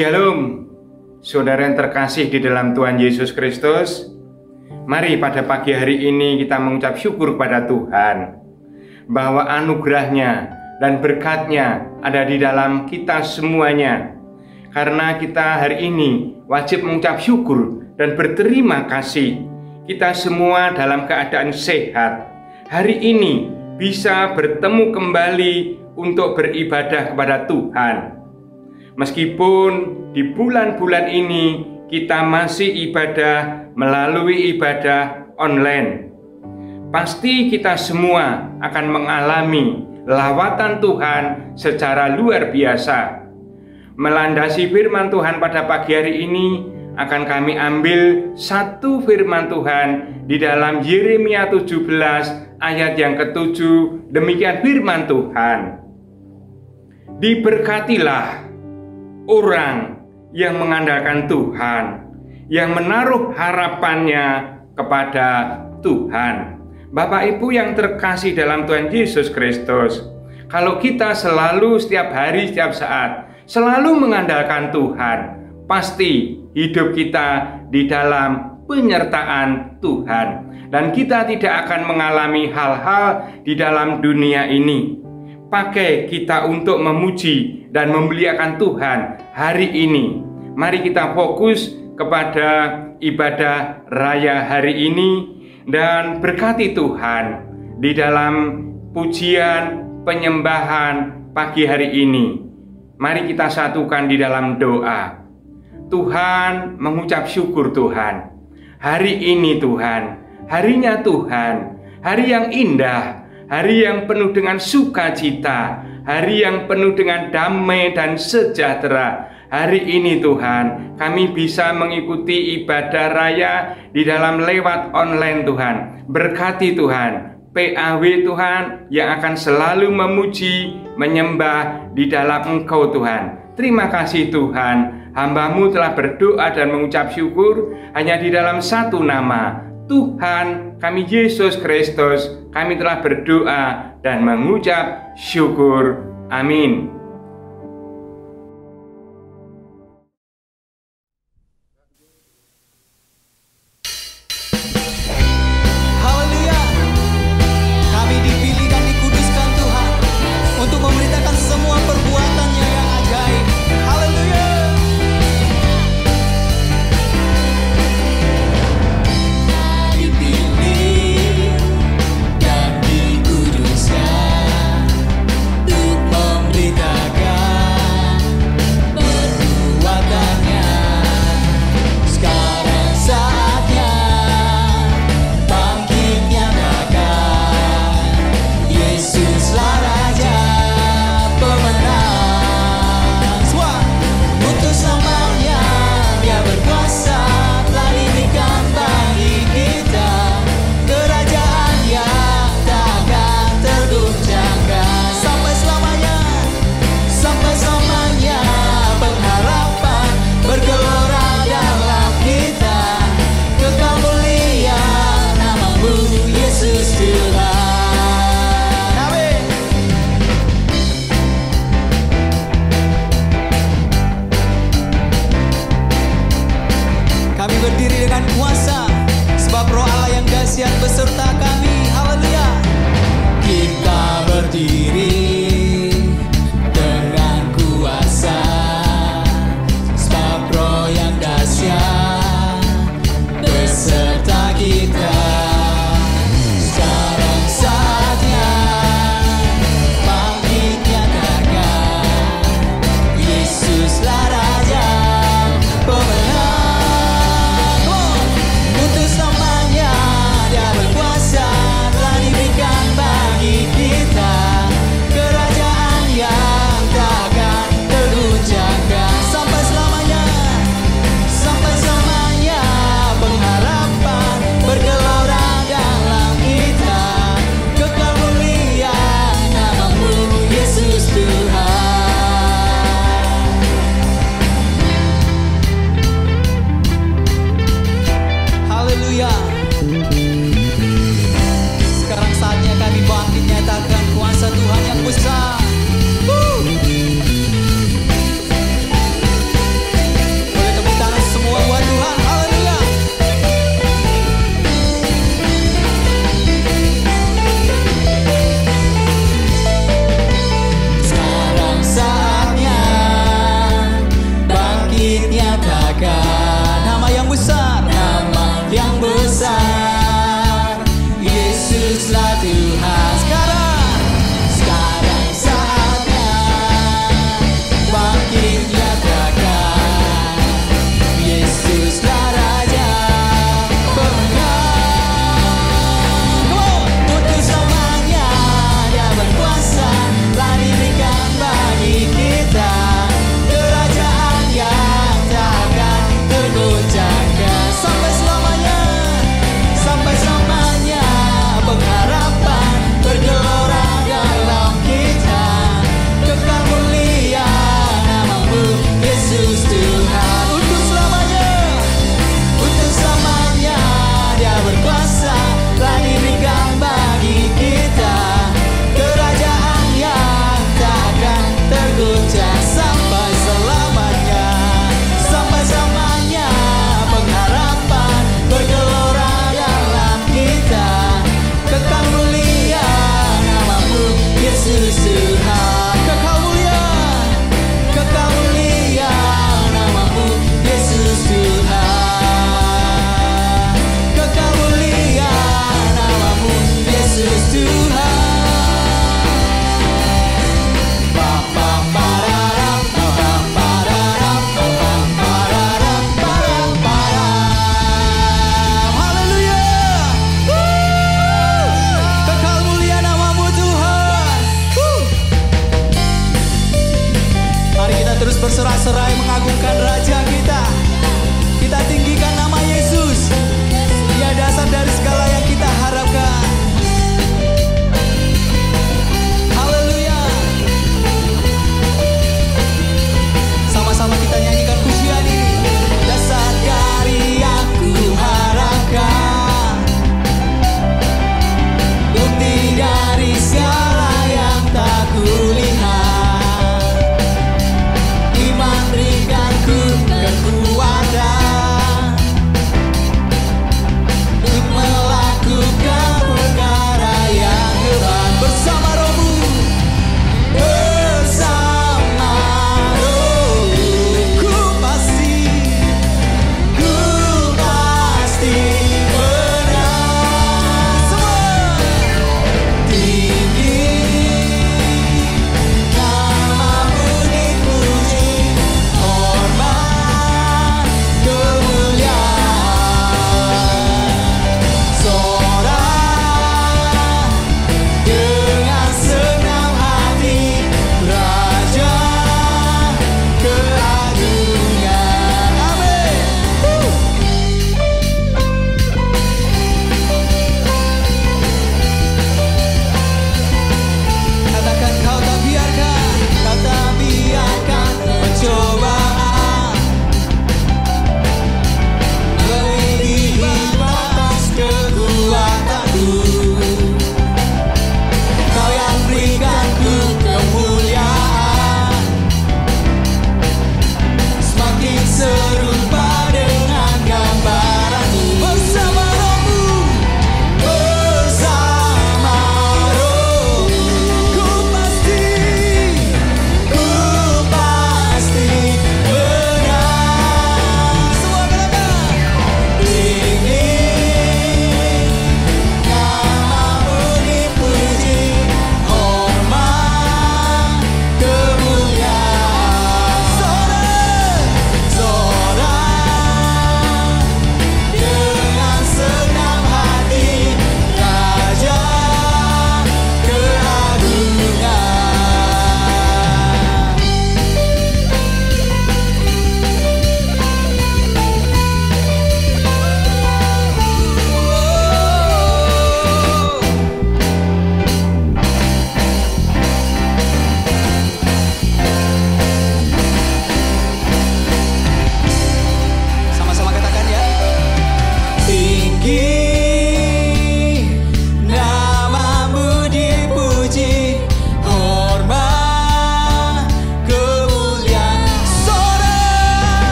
Shalom, saudara yang terkasih di dalam Tuhan Yesus Kristus. Mari pada pagi hari ini kita mengucap syukur kepada Tuhan bahwa anugerahnya dan berkatnya ada di dalam kita semuanya. Karena kita hari ini wajib mengucap syukur dan berterima kasih. Kita semua dalam keadaan sehat. Hari ini bisa bertemu kembali untuk beribadah kepada Tuhan. Meskipun di bulan-bulan ini kita masih ibadah melalui ibadah online, pasti kita semua akan mengalami lawatan Tuhan secara luar biasa. Melandasi firman Tuhan pada pagi hari ini akan kami ambil satu firman Tuhan di dalam Yeremia 17 ayat yang ke-7. Demikian firman Tuhan. Diberkatilah orang yang mengandalkan Tuhan, yang menaruh harapannya kepada Tuhan. Bapak Ibu yang terkasih dalam Tuhan Yesus Kristus, kalau kita selalu setiap hari, setiap saat, selalu mengandalkan Tuhan, pasti hidup kita di dalam penyertaan Tuhan. Dan kita tidak akan mengalami hal-hal di dalam dunia ini. Pakai kita untuk memuji dan memuliakan Tuhan hari ini. Mari kita fokus kepada ibadah raya hari ini dan berkati Tuhan di dalam pujian penyembahan pagi hari ini. Mari kita satukan di dalam doa. Tuhan, mengucap syukur Tuhan. Hari ini Tuhan, harinya Tuhan, hari yang indah, hari yang penuh dengan sukacita, hari yang penuh dengan damai dan sejahtera. Hari ini Tuhan, kami bisa mengikuti ibadah raya di dalam lewat online Tuhan. Berkati Tuhan, PAW Tuhan yang akan selalu memuji, menyembah di dalam Engkau Tuhan. Terima kasih Tuhan, hamba-Mu telah berdoa dan mengucap syukur hanya di dalam satu nama, Tuhan kami Yesus Kristus. Kami telah berdoa dan mengucap syukur. Amin. Haleluya. Kami dipilih dan dikuduskan Tuhan untuk memberitakan semua perbuatan-Nya yang ajaib. Haleluya. Dan dikuduskan untuk memberitakan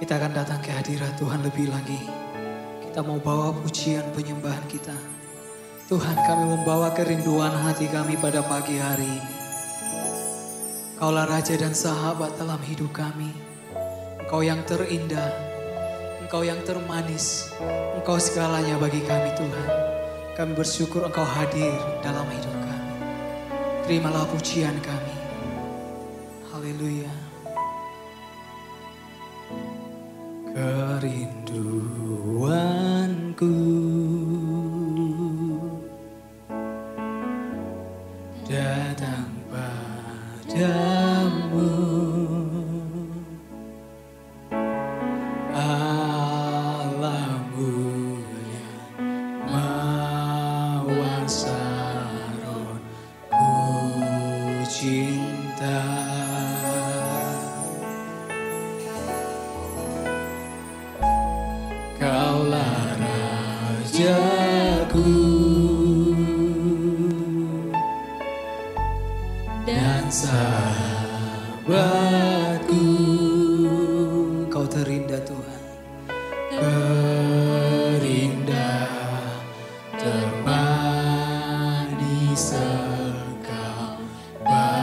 Kita akan datang ke hadirat Tuhan lebih lagi. Kita mau bawa pujian penyembahan kita. Tuhan, kami membawa kerinduan hati kami pada pagi hari ini. Kaulah Raja dan Sahabat dalam hidup kami. Engkau yang terindah, Engkau yang termanis, Engkau segalanya bagi kami Tuhan. Kami bersyukur Engkau hadir dalam hidup kami. Terimalah pujian kami. Haleluya. Kerinduanku datang padamu, Allah mulia mawar saron ku cinta. Kaulah Rajaku dan sahabatku. Kau terindah Tuhan, terindah, termanis Engkau bagiku.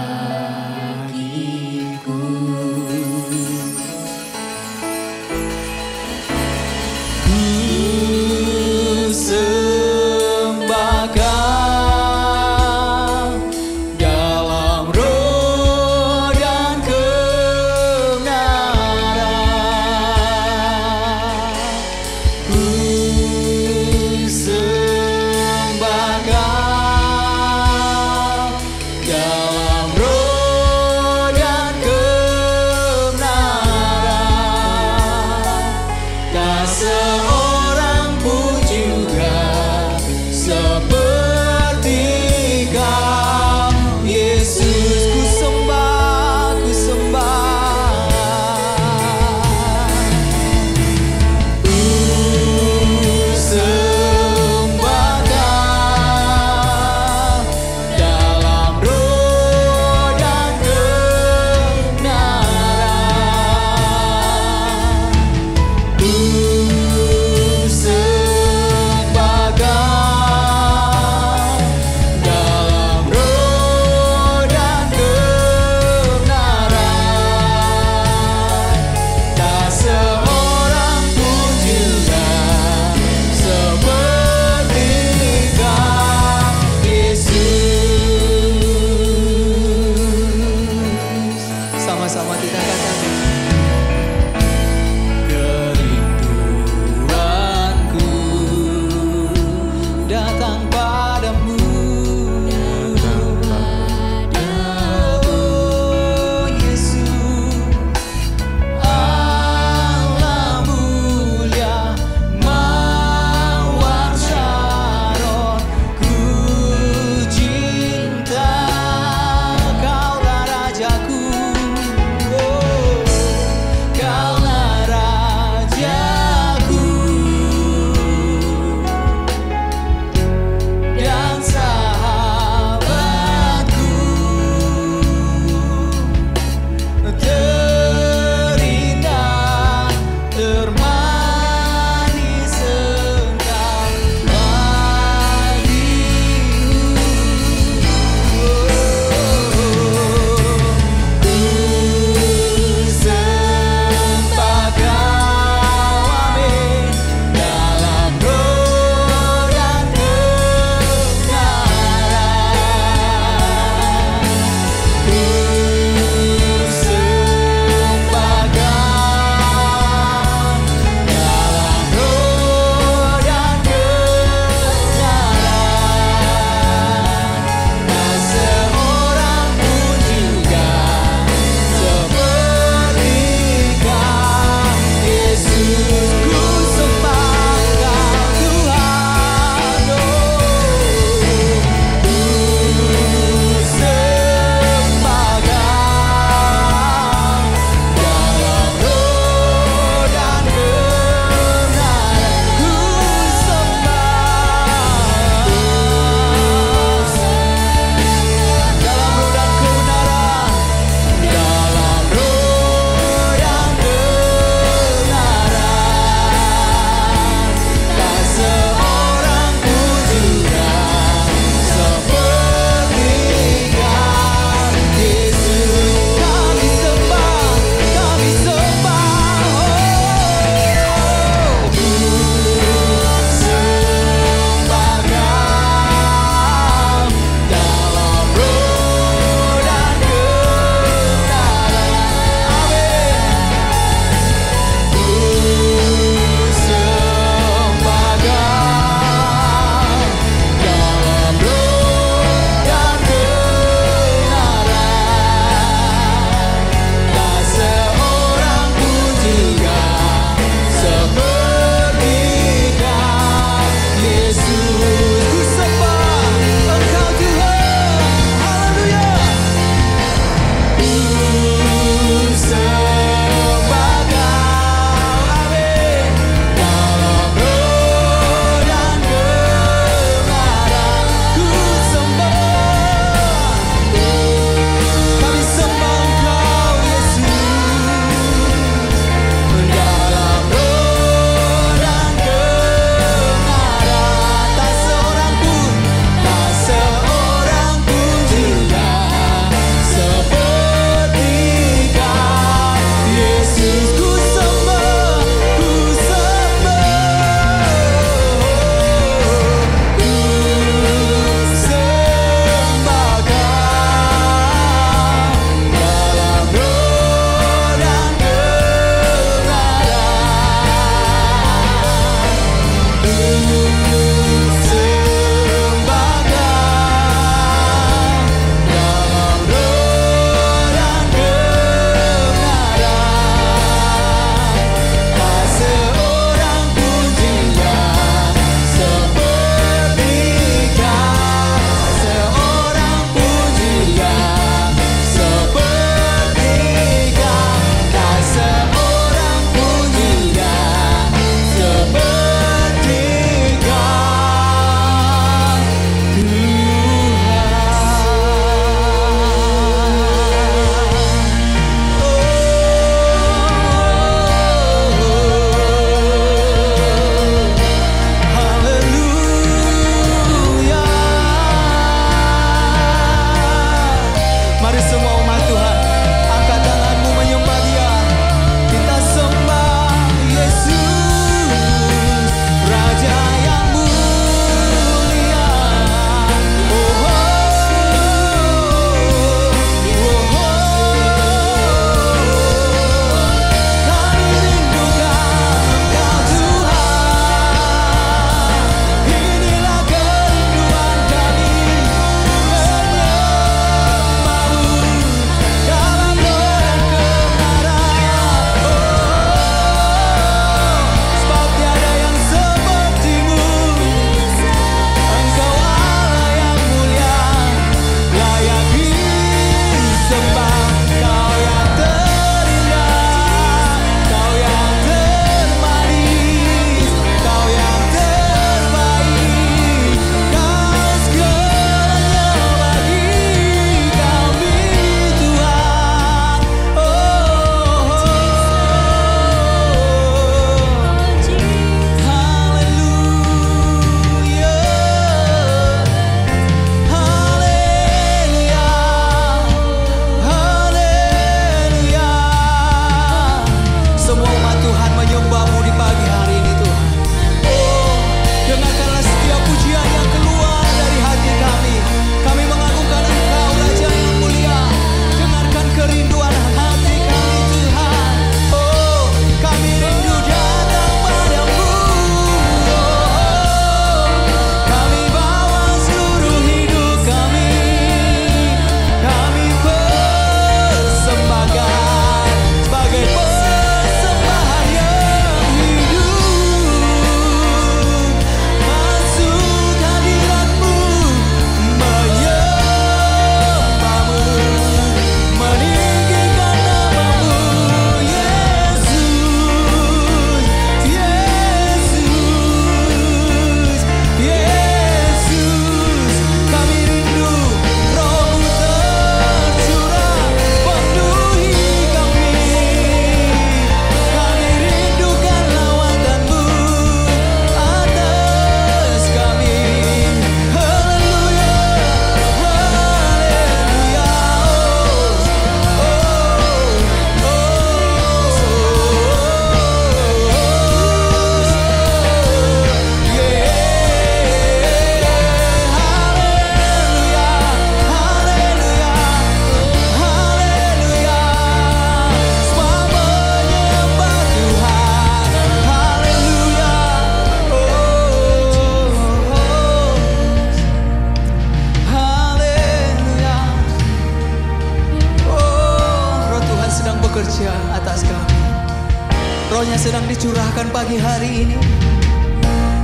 Roh-Nya sedang dicurahkan pagi hari ini.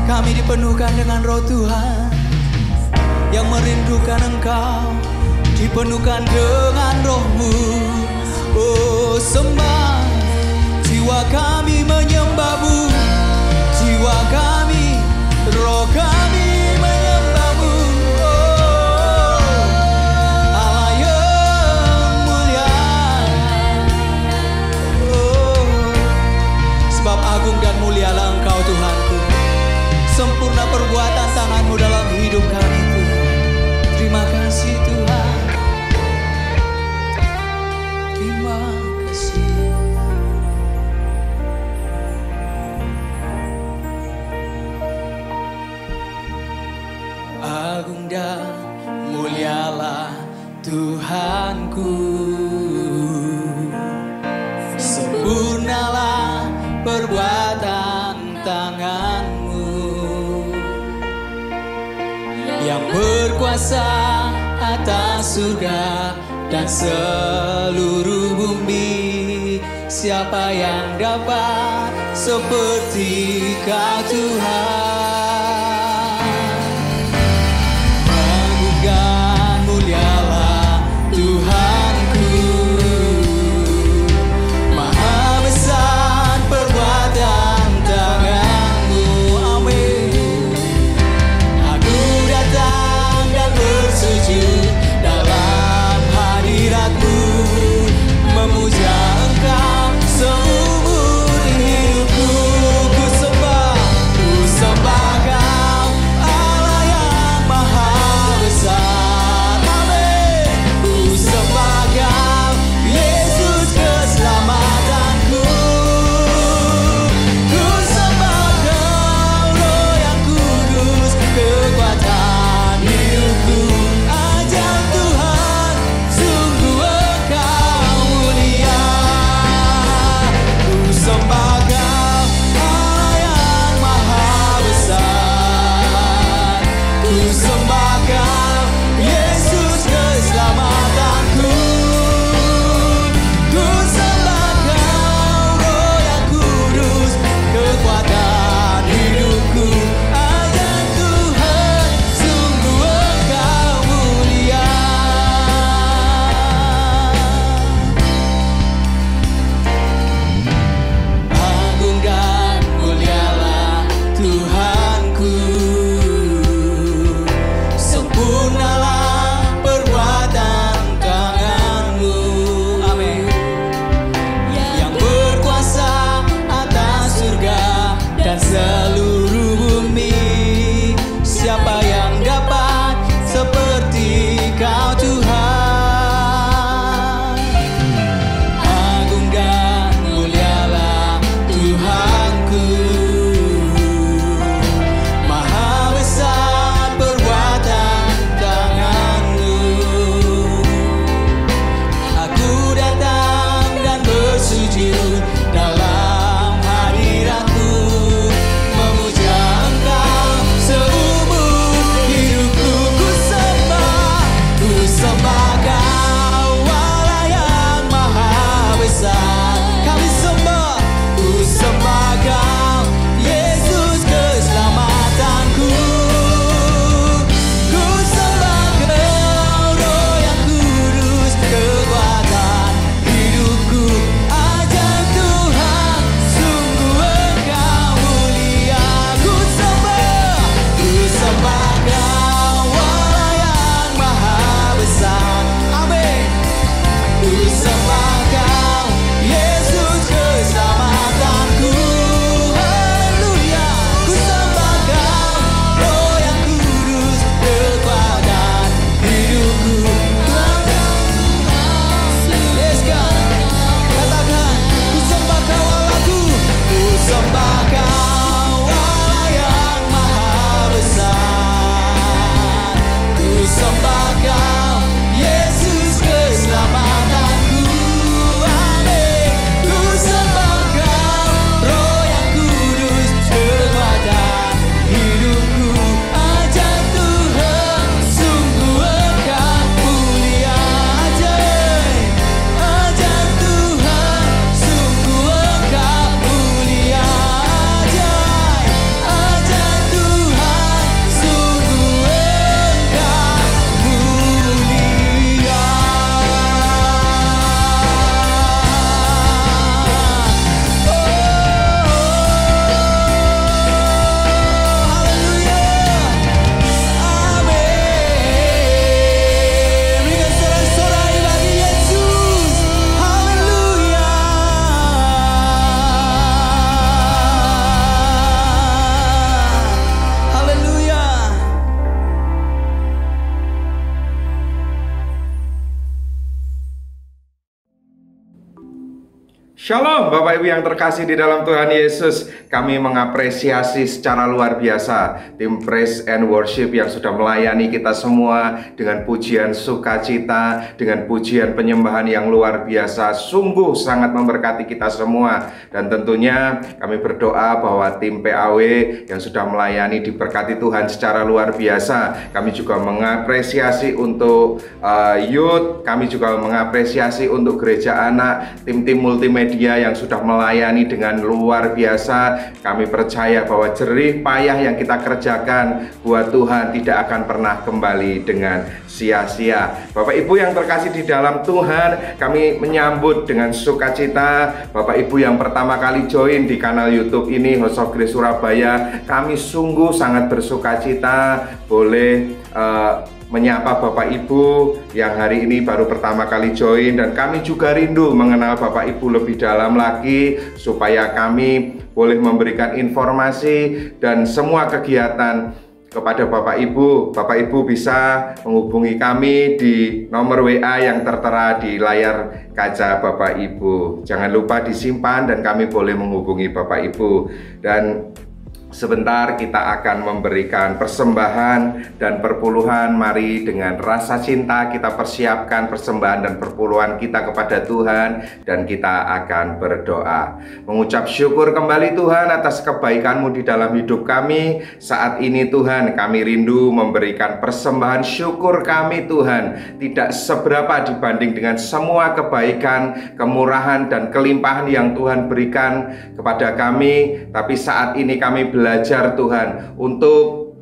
Kami dipenuhkan dengan Roh Tuhan yang merindukan Engkau, dipenuhkan dengan Roh-Mu. Oh, sembah, jiwa kami menyembah-Mu, jiwa kami, roh kami menyembah-Mu. Oh, Allah yang mulia. Oh, sebab agung dan mulialah Engkau Tuhanku. Sempurna perbuatan tangan-Mu dalam hidup kami Tuhan. Terima kasih Tuhan. Terima kasih. Agung dan mulialah Tuhanku. Sempurnalah perbuatan tangan-Mu yang berkuasa atas surga dan seluruh bumi. Siapa yang dapat seperti Kau Tuhan? Agung dan mulialah Tuhanku. Maha besar perbuatan tangan-Mu. Amin. Aku datang dan bersujud dalam hadirat-Mu, memuja Engkau seumur hidupku. Ku sembah Kau, Allah yang maha besar. Amin. Ku sembah Kau, Yesus keselamatanku. Ku sembah Kau, Roh yang kudus, kekuatan hidupku. Ajar Tuhan, sungguh Engkau mulia. Ku sembah Kau, Allah yang maha besar. Ku sembah Kau, Yesus keselamatanku. Ku sembah Kau, Roh yang kudus, kekuatan hidupku. Ajar Tuhan, sungguh Engkau mulia. Agung dan mulialah Tuhanku. Sempurnalah perbuatan tangan-Mu. Amin. Yang berkuasa atas surga dan seluruh bumi. Siapa yang dapat seperti Kau Tuhan? Agung dan mulialah Tuhanku. Maha besar perbuatan tangan-Mu. Aku datang dan bersujud dalam hadirat-Mu, Shalom Bapak Ibu yang terkasih di dalam Tuhan Yesus. Kami mengapresiasi secara luar biasa tim Praise and Worship yang sudah melayani kita semua dengan pujian sukacita, dengan pujian penyembahan yang luar biasa. Sungguh sangat memberkati kita semua. Dan tentunya kami berdoa bahwa tim PAW yang sudah melayani diberkati Tuhan secara luar biasa. Kami juga mengapresiasi untuk youth, kami juga mengapresiasi untuk gereja anak, tim-tim multimedia yang sudah melayani dengan luar biasa. Kami percaya bahwa jerih payah yang kita kerjakan buat Tuhan tidak akan pernah kembali dengan sia-sia. Bapak Ibu yang terkasih di dalam Tuhan, kami menyambut dengan sukacita Bapak Ibu yang pertama kali join di kanal YouTube ini, House of Grace Surabaya. Kami sungguh sangat bersukacita boleh menyapa Bapak Ibu yang hari ini baru pertama kali join, dan kami juga rindu mengenal Bapak Ibu lebih dalam lagi supaya kami boleh memberikan informasi dan semua kegiatan kepada Bapak Ibu. Bapak Ibu bisa menghubungi kami di nomor WA yang tertera di layar kaca Bapak Ibu. Jangan lupa disimpan dan kami boleh menghubungi Bapak Ibu. Dan sebentar kita akan memberikan persembahan dan perpuluhan. Mari dengan rasa cinta kita persiapkan persembahan dan perpuluhan kita kepada Tuhan, dan kita akan berdoa. Mengucap syukur kembali Tuhan atas kebaikan-Mu di dalam hidup kami. Saat ini Tuhan, kami rindu memberikan persembahan syukur kami Tuhan. Tidak seberapa dibanding dengan semua kebaikan, kemurahan, dan kelimpahan yang Tuhan berikan kepada kami. Tapi saat ini kami belajar Tuhan untuk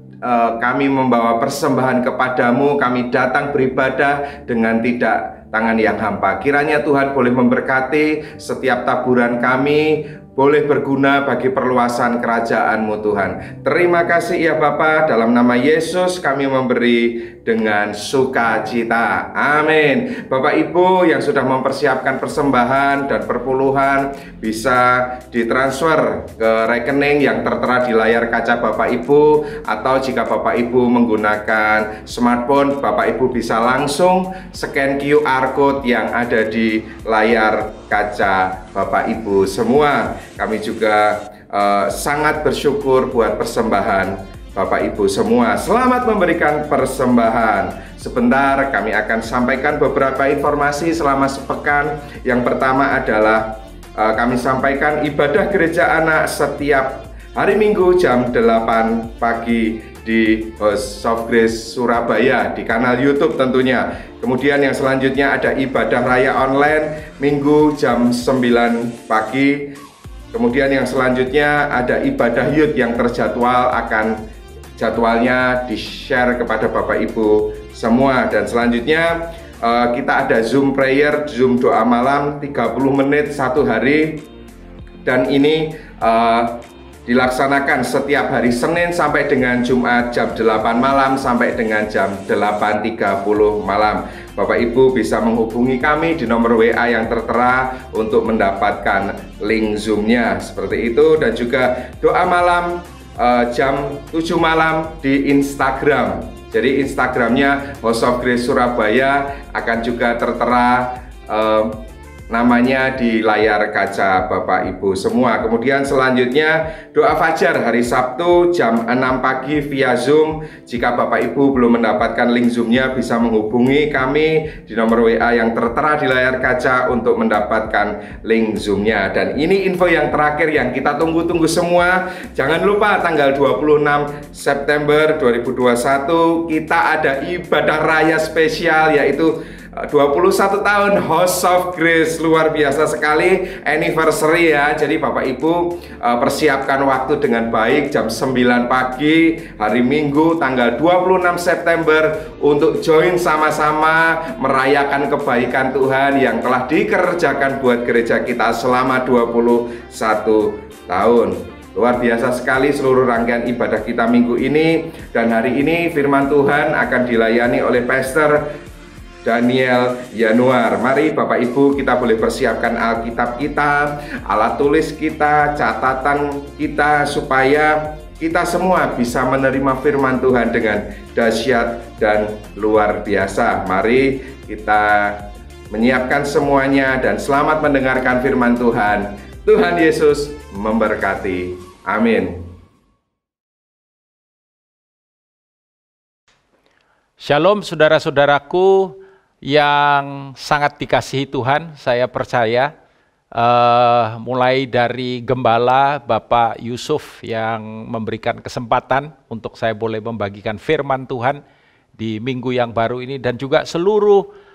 kami membawa persembahan kepadamu. Kami datang beribadah dengan tidak tangan yang hampa. Kiranya Tuhan boleh memberkati setiap taburan kami, boleh berguna bagi perluasan kerajaan-Mu Tuhan. Terima kasih ya Bapa, dalam nama Yesus kami memberi dengan sukacita. Amin. Bapak Ibu yang sudah mempersiapkan persembahan dan perpuluhan bisa ditransfer ke rekening yang tertera di layar kaca Bapak Ibu, atau jika Bapak Ibu menggunakan smartphone, Bapak Ibu bisa langsung scan QR code yang ada di layar kaca Bapak Ibu semua. Kami juga sangat bersyukur buat persembahan Bapak Ibu semua. Selamat memberikan persembahan. Sebentar kami akan sampaikan beberapa informasi selama sepekan. Yang pertama adalah kami sampaikan ibadah gereja anak setiap hari Minggu jam 8 pagi di House of Grace Surabaya, di kanal YouTube tentunya. Kemudian yang selanjutnya ada ibadah raya online Minggu jam 9 pagi. Kemudian yang selanjutnya ada ibadah youth yang terjadwal, akan jadwalnya di-share kepada Bapak Ibu semua. Dan selanjutnya kita ada Zoom prayer, Zoom doa malam 30 menit satu hari. Dan ini dilaksanakan setiap hari Senin sampai dengan Jumat jam 8 malam sampai dengan jam 8.30 malam. Bapak Ibu bisa menghubungi kami di nomor WA yang tertera untuk mendapatkan link Zoom-nya seperti itu. Dan juga doa malam jam 7 malam di Instagram. Jadi Instagramnya House of Grace Surabaya akan juga tertera namanya di layar kaca Bapak Ibu semua. Kemudian selanjutnya doa fajar hari Sabtu jam 6 pagi via Zoom. Jika Bapak Ibu belum mendapatkan link Zoom-nya, bisa menghubungi kami di nomor WA yang tertera di layar kaca untuk mendapatkan link Zoom-nya. Dan ini info yang terakhir yang kita tunggu-tunggu semua. Jangan lupa tanggal 26 September 2021 kita ada ibadah raya spesial, yaitu 21 tahun House of Grace. Luar biasa sekali, anniversary ya. Jadi Bapak Ibu persiapkan waktu dengan baik jam 9 pagi hari Minggu tanggal 26 September untuk join sama-sama merayakan kebaikan Tuhan yang telah dikerjakan buat gereja kita selama 21 tahun. Luar biasa sekali seluruh rangkaian ibadah kita minggu ini. Dan hari ini firman Tuhan akan dilayani oleh Pastor Daniel Yanuar. Mari Bapak Ibu kita boleh persiapkan Alkitab kita, alat tulis kita, catatan kita, supaya kita semua bisa menerima firman Tuhan dengan dahsyat dan luar biasa. Mari kita menyiapkan semuanya, dan selamat mendengarkan firman Tuhan. Tuhan Yesus memberkati. Amin. Shalom saudara-saudaraku yang sangat dikasihi Tuhan. Saya percaya mulai dari Gembala Bapak Yusuf yang memberikan kesempatan untuk saya boleh membagikan firman Tuhan di minggu yang baru ini, dan juga seluruh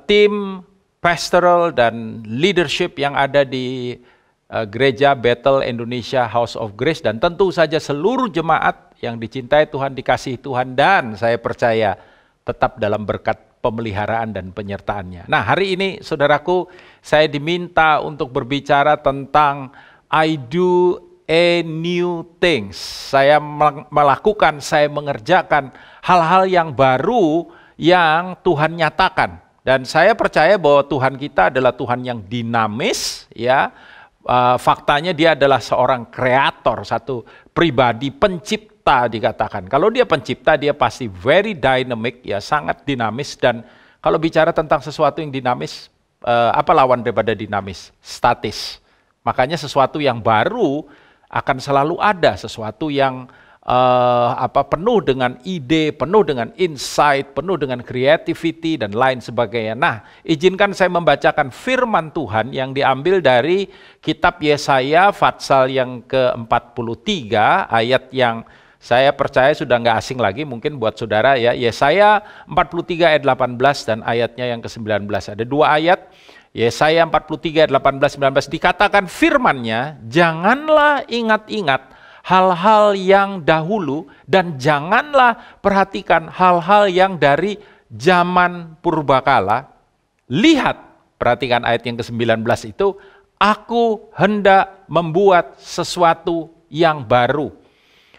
tim pastoral dan leadership yang ada di Gereja Bethel Indonesia House of Grace, dan tentu saja seluruh jemaat yang dicintai Tuhan, dikasihi Tuhan, dan saya percaya tetap dalam berkat pemeliharaan dan penyertaannya. Nah, hari ini saudaraku, saya diminta untuk berbicara tentang I do a new things. Saya melakukan, saya mengerjakan hal-hal yang baru yang Tuhan nyatakan. Dan saya percaya bahwa Tuhan kita adalah Tuhan yang dinamis, ya. Faktanya dia adalah seorang kreator, satu pribadi pencipta dikatakan. Kalau dia pencipta, dia pasti very dynamic, ya, sangat dinamis. Dan kalau bicara tentang sesuatu yang dinamis, apa lawan daripada dinamis? Statis. Makanya sesuatu yang baru akan selalu ada, sesuatu yang penuh dengan ide, penuh dengan insight, penuh dengan creativity dan lain sebagainya. Nah, izinkan saya membacakan firman Tuhan yang diambil dari kitab Yesaya pasal yang ke-43, ayat yang saya percaya sudah nggak asing lagi mungkin buat saudara, ya. Yesaya 43 ayat 18 dan ayatnya yang ke-19. Ada dua ayat. Yesaya 43 ayat 18-19 dikatakan firman-Nya, janganlah ingat-ingat hal-hal yang dahulu, dan janganlah perhatikan hal-hal yang dari zaman purbakala. Lihat, perhatikan ayat yang ke-19 itu, aku hendak membuat sesuatu yang baru,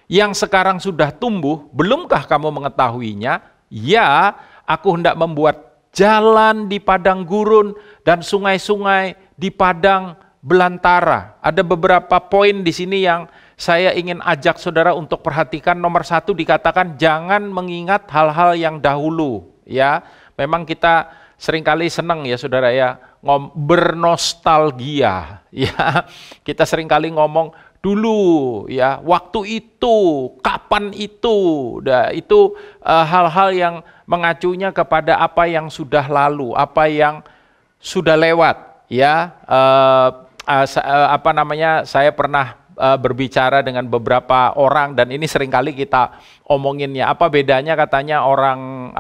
yang sekarang sudah tumbuh, belumkah kamu mengetahuinya? Ya, aku hendak membuat jalan di padang gurun dan sungai-sungai di padang belantara. Ada beberapa poin di sini yang saya ingin ajak saudara untuk perhatikan. Nomor satu dikatakan jangan mengingat hal-hal yang dahulu, ya. Memang kita seringkali senang, ya saudara, ya, bernostalgia, ya. Kita seringkali ngomong dulu, ya, waktu itu, kapan itu. Nah, itu hal-hal yang mengacunya kepada apa yang sudah lalu, apa yang sudah lewat, ya. Saya pernah berbicara dengan beberapa orang, dan ini seringkali kita omonginnya, apa bedanya katanya orang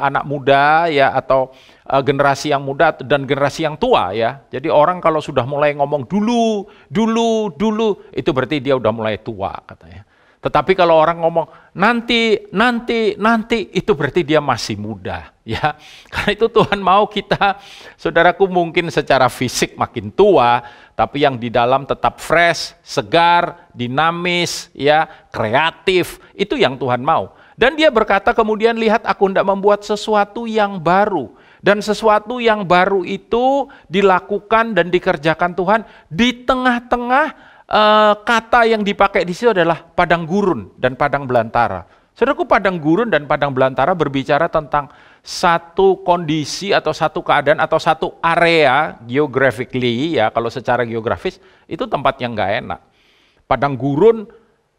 anak muda, ya, atau generasi yang muda dan generasi yang tua, ya. Jadi orang kalau sudah mulai ngomong dulu itu berarti dia udah mulai tua katanya. Tetapi kalau orang ngomong nanti itu berarti dia masih muda, ya. Karena itu Tuhan mau kita, saudaraku, mungkin secara fisik makin tua, tapi yang di dalam tetap fresh, segar, dinamis, ya, kreatif. Itu yang Tuhan mau. Dan dia berkata kemudian, lihat aku hendak membuat sesuatu yang baru. Dan sesuatu yang baru itu dilakukan dan dikerjakan Tuhan di tengah-tengah kata yang dipakai di situ adalah padang gurun dan padang belantara. Saudaraku, padang gurun dan padang belantara berbicara tentang satu kondisi atau satu keadaan atau satu area geographically, ya, kalau secara geografis itu tempat yang nggak enak. Padang gurun,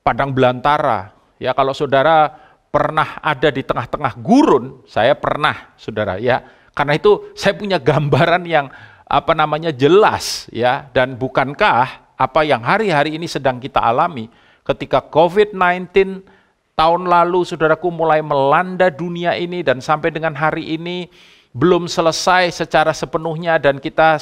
padang belantara, ya. Kalau saudara pernah ada di tengah-tengah gurun, saya pernah, saudara, ya. Karena itu saya punya gambaran yang jelas, ya. Dan bukankah apa yang hari-hari ini sedang kita alami ketika COVID-19 tahun lalu, saudaraku, mulai melanda dunia ini dan sampai dengan hari ini belum selesai secara sepenuhnya, dan kita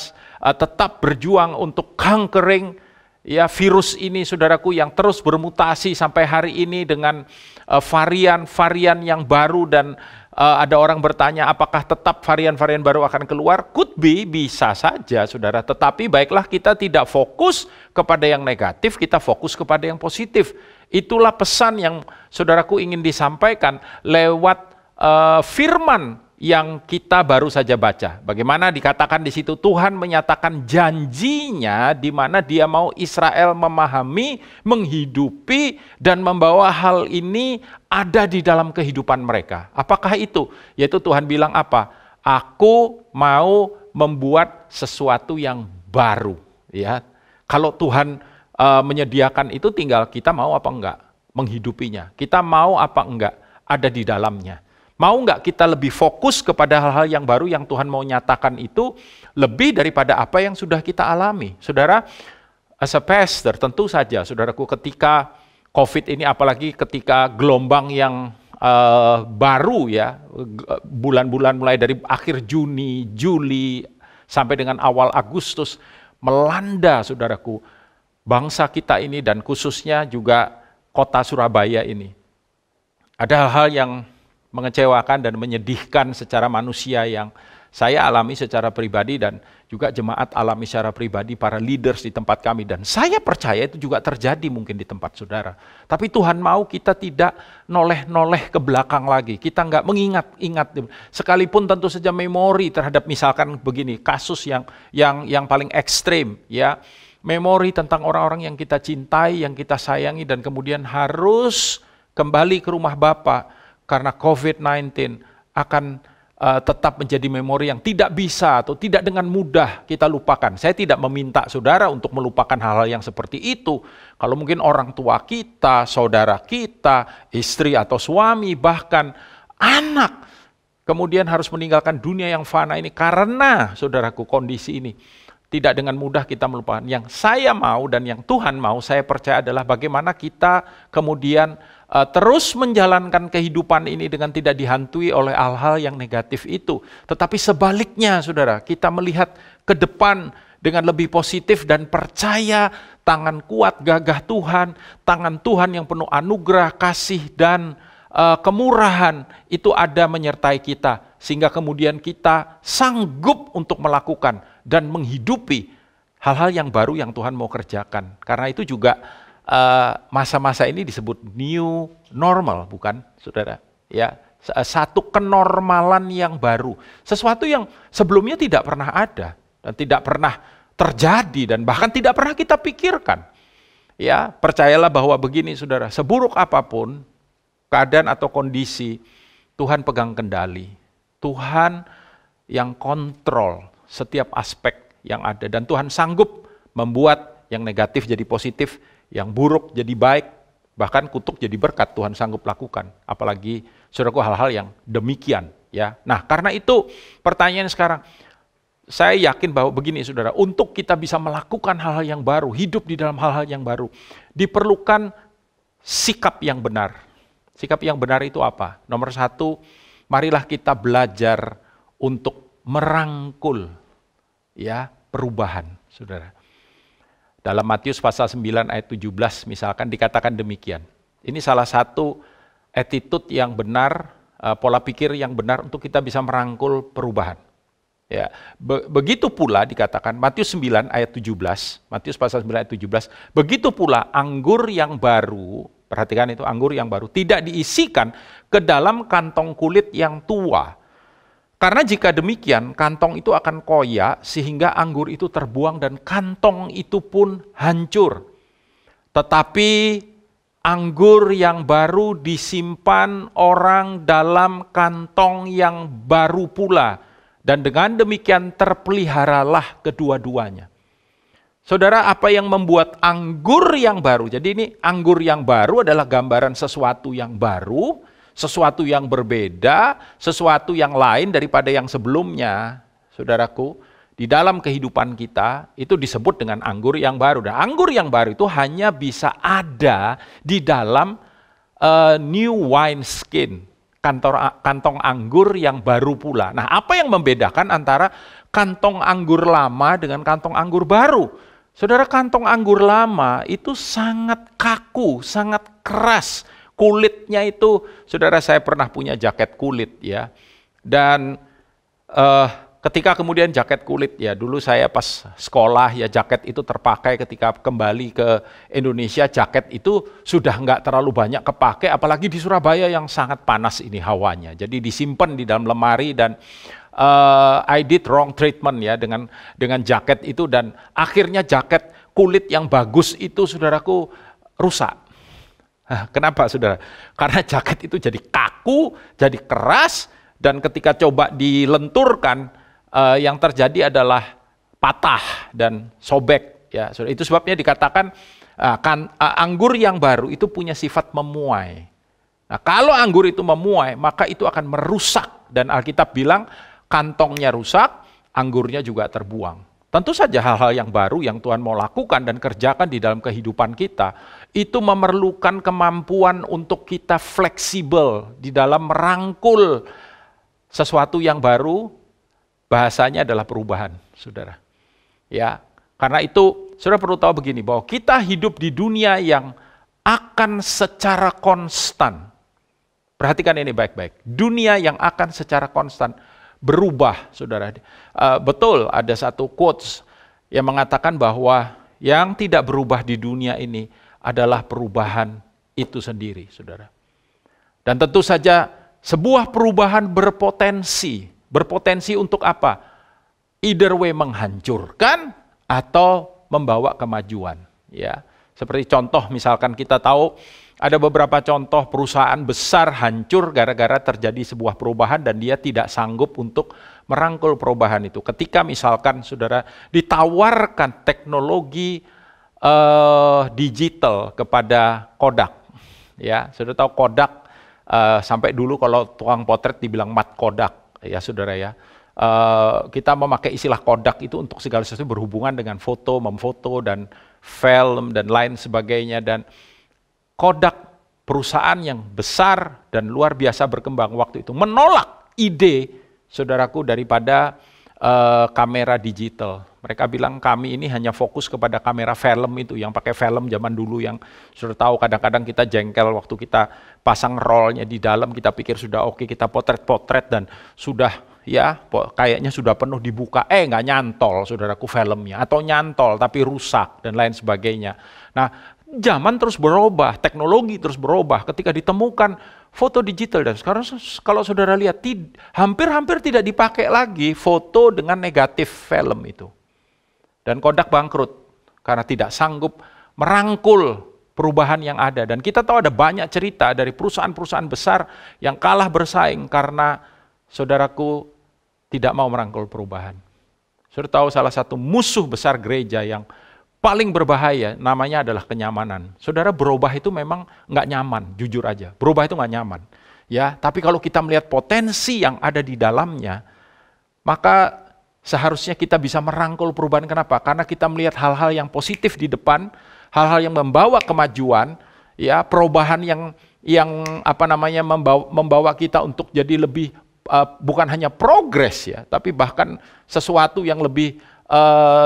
tetap berjuang untuk conquering, ya, virus ini, saudaraku, yang terus bermutasi sampai hari ini dengan varian-varian yang baru. Dan ada orang bertanya apakah tetap varian-varian baru akan keluar? Could be, bisa saja, saudara. Tetapi baiklah kita tidak fokus kepada yang negatif, kita fokus kepada yang positif. Itulah pesan yang saudaraku ingin disampaikan lewat firman yang kita baru saja baca. Bagaimana dikatakan di situ Tuhan menyatakan janjinya di mana Dia mau Israel memahami, menghidupi dan membawa hal ini ada di dalam kehidupan mereka. Apakah itu? Yaitu Tuhan bilang apa? Aku mau membuat sesuatu yang baru. Ya, kalau Tuhan menyediakan itu, tinggal kita mau apa enggak menghidupinya. Kita mau apa enggak ada di dalamnya. Mau enggak kita lebih fokus kepada hal-hal yang baru yang Tuhan mau nyatakan itu lebih daripada apa yang sudah kita alami. Saudara, as a pastor, tentu saja saudaraku, ketika COVID ini, apalagi ketika gelombang yang baru ya, bulan-bulan mulai dari akhir Juni, Juli, sampai dengan awal Agustus, melanda saudaraku, bangsa kita ini dan khususnya juga kota Surabaya ini. Ada hal-hal yang mengecewakan dan menyedihkan secara manusia yang saya alami secara pribadi dan juga jemaat alami secara pribadi, para leaders di tempat kami, dan saya percaya itu juga terjadi mungkin di tempat saudara. Tapi Tuhan mau kita tidak noleh-noleh ke belakang lagi, kita nggak mengingat-ingat, sekalipun tentu saja memori terhadap misalkan begini, kasus yang paling ekstrim ya, memori tentang orang-orang yang kita cintai, yang kita sayangi, dan kemudian harus kembali ke rumah Bapa karena COVID-19 akan tetap menjadi memori yang tidak bisa atau tidak dengan mudah kita lupakan. Saya tidak meminta saudara untuk melupakan hal-hal yang seperti itu. Kalau mungkin orang tua kita, saudara kita, istri atau suami, bahkan anak, kemudian harus meninggalkan dunia yang fana ini karena saudaraku kondisi ini. Tidak dengan mudah kita melupakan. Yang saya mau dan yang Tuhan mau, saya percaya adalah bagaimana kita kemudian terus menjalankan kehidupan ini dengan tidak dihantui oleh hal-hal yang negatif itu. Tetapi sebaliknya saudara, kita melihat ke depan dengan lebih positif dan percaya tangan kuat gagah Tuhan, tangan Tuhan yang penuh anugerah, kasih, dan kemurahan itu ada menyertai kita. Sehingga kemudian kita sanggup untuk melakukan dan menghidupi hal-hal yang baru yang Tuhan mau kerjakan. Karena itu juga masa-masa ini disebut new normal, bukan saudara? Ya, satu kenormalan yang baru, sesuatu yang sebelumnya tidak pernah ada dan tidak pernah terjadi dan bahkan tidak pernah kita pikirkan. Ya, percayalah bahwa begini saudara, seburuk apapun keadaan atau kondisi, Tuhan pegang kendali. Tuhan yang kontrol setiap aspek yang ada dan Tuhan sanggup membuat yang negatif jadi positif, yang buruk jadi baik, bahkan kutuk jadi berkat. Tuhan sanggup lakukan, apalagi saudaraku hal-hal yang demikian ya. Nah, karena itu pertanyaan sekarang, saya yakin bahwa begini saudara, untuk kita bisa melakukan hal-hal yang baru, hidup di dalam hal-hal yang baru, diperlukan sikap yang benar. Sikap yang benar itu apa? Nomor satu, marilah kita belajar untuk merangkul ya perubahan, saudara. Dalam Matius pasal 9 ayat 17 misalkan dikatakan demikian. Ini salah satu attitude yang benar, pola pikir yang benar untuk kita bisa merangkul perubahan. Ya, begitu pula dikatakan Matius 9 ayat 17, Matius pasal 9 ayat 17, begitu pula anggur yang baru, perhatikan itu, anggur yang baru tidak diisikan ke dalam kantong kulit yang tua. Karena jika demikian, kantong itu akan koyak sehingga anggur itu terbuang dan kantong itu pun hancur. Tetapi anggur yang baru disimpan orang dalam kantong yang baru pula. Dan dengan demikian terpeliharalah kedua-duanya. Saudara, apa yang membuat anggur yang baru? Jadi ini anggur yang baru adalah gambaran sesuatu yang baru, sesuatu yang berbeda, sesuatu yang lain daripada yang sebelumnya. Saudaraku, di dalam kehidupan kita itu disebut dengan anggur yang baru. Dan anggur yang baru itu hanya bisa ada di dalam new wine skin, kantong anggur yang baru pula. Nah, apa yang membedakan antara kantong anggur lama dengan kantong anggur baru? Saudara, kantong anggur lama itu sangat kaku, sangat keras. Kulitnya itu, saudara, saya pernah punya jaket kulit ya. Dan ketika kemudian jaket kulit ya, dulu saya pas sekolah ya jaket itu terpakai, ketika kembali ke Indonesia jaket itu sudah nggak terlalu banyak kepakai, apalagi di Surabaya yang sangat panas ini hawanya. Jadi disimpan di dalam lemari dan I did wrong treatment ya dengan jaket itu, dan akhirnya jaket kulit yang bagus itu saudaraku rusak. Kenapa saudara? Karena jaket itu jadi kaku, jadi keras, Dan ketika coba dilenturkan, yang terjadi adalah patah dan sobek. Ya, itu sebabnya dikatakan anggur yang baru itu punya sifat memuai. Nah, kalau anggur itu memuai, maka itu akan merusak. Dan Alkitab bilang kantongnya rusak, anggurnya juga terbuang. Tentu saja hal-hal yang baru yang Tuhan mau lakukan dan kerjakan di dalam kehidupan kita, itu memerlukan kemampuan untuk kita fleksibel di dalam merangkul sesuatu yang baru. Bahasanya adalah perubahan, saudara. Ya, karena itu saudara perlu tahu begini, bahwa kita hidup di dunia yang akan secara konstan. Perhatikan ini baik-baik. Dunia yang akan secara konstan berubah, saudara. Betul, ada satu quotes yang mengatakan bahwa yang tidak berubah di dunia ini adalah perubahan itu sendiri, saudara. Dan tentu saja sebuah perubahan berpotensi. Berpotensi untuk apa? Either way menghancurkan atau membawa kemajuan. Ya, seperti contoh misalkan kita tahu ada beberapa contoh perusahaan besar hancur gara-gara terjadi sebuah perubahan dan dia tidak sanggup untuk merangkul perubahan itu. Ketika misalkan saudara ditawarkan teknologi digital kepada Kodak, ya saudara tahu Kodak sampai dulu kalau tukang potret dibilang mat Kodak, ya saudara ya. Kita memakai istilah Kodak itu untuk segala sesuatu berhubungan dengan foto, memfoto dan film dan lain sebagainya. Dan Kodak, perusahaan yang besar dan luar biasa berkembang waktu itu, menolak ide saudaraku daripada kamera digital. Mereka bilang kami ini hanya fokus kepada kamera film itu, yang pakai film zaman dulu yang sudah tahu kadang-kadang kita jengkel waktu kita pasang rollnya di dalam, kita pikir sudah oke, kita potret-potret dan sudah ya kayaknya sudah penuh dibuka, nggak nyantol saudaraku filmnya, atau nyantol tapi rusak dan lain sebagainya. Nah, zaman terus berubah, teknologi terus berubah ketika ditemukan foto digital. Dan sekarang kalau saudara lihat hampir-hampir tidak dipakai lagi foto dengan negatif film itu. Dan Kodak bangkrut karena tidak sanggup merangkul perubahan yang ada. Dan kita tahu ada banyak cerita dari perusahaan-perusahaan besar yang kalah bersaing karena saudaraku tidak mau merangkul perubahan. Saudara tahu salah satu musuh besar gereja yang paling berbahaya namanya adalah kenyamanan. Saudara, berubah itu memang nggak nyaman, jujur aja. Berubah itu nggak nyaman. Ya, tapi kalau kita melihat potensi yang ada di dalamnya, maka seharusnya kita bisa merangkul perubahan. Kenapa? Karena kita melihat hal-hal yang positif di depan, hal-hal yang membawa kemajuan, ya, perubahan yang membawa kita untuk jadi lebih bukan hanya progres ya, tapi bahkan sesuatu yang lebih